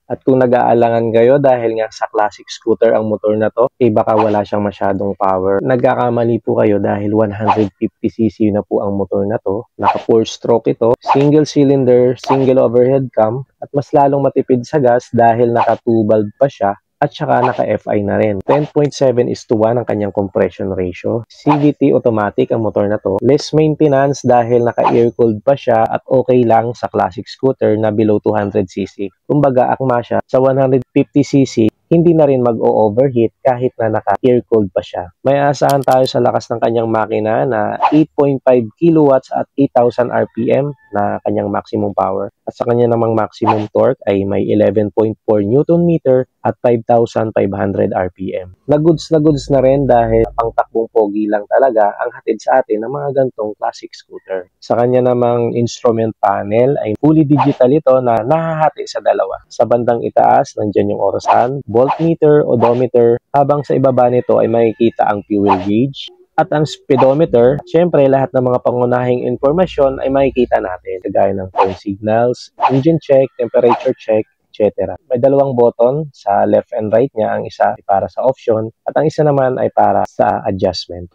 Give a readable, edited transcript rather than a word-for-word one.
At kung nag-aalangan kayo dahil nga sa classic scooter ang motor na to, baka wala siyang masyadong power. Nagkakamali po kayo dahil 150cc na po ang motor na to. Naka 4-stroke ito, single cylinder, single overhead cam, at mas lalong matipid sa gas dahil naka 2 valve pa siya. At saka naka-FI na rin. 10.7:1 ang kanyang compression ratio. CVT automatic ang motor na to. Less maintenance dahil naka-air-cooled pa siya at okay lang sa classic scooter na below 200cc. Kumbaga, akma siya sa 150cc, hindi na rin mag-o-overheat kahit na naka-air-cooled pa siya. May aasahan tayo sa lakas ng kanyang makina na 8.5 kilowatts at 8,000 RPM na kanyang maximum power. At sa kanya namang maximum torque ay may 11.4 Newton meter at 5,500 RPM. Na goods na rin dahil pangtakbong pogi lang talaga ang hatid sa atin ng mga gantong classic scooter. Sa kanya namang instrument panel ay fully digital ito na nahahati sa dalawa. Sa bandang itaas, nandyan yung orasan, voltmeter, odometer, habang sa ibaba nito ay makikita ang fuel gauge. At ang speedometer, syempre lahat ng mga pangunahing informasyon ay makikita natin, kagaya ng turn signals, engine check, temperature check, etc. May dalawang button sa left and right niya, ang isa ay para sa option at ang isa naman ay para sa adjustment.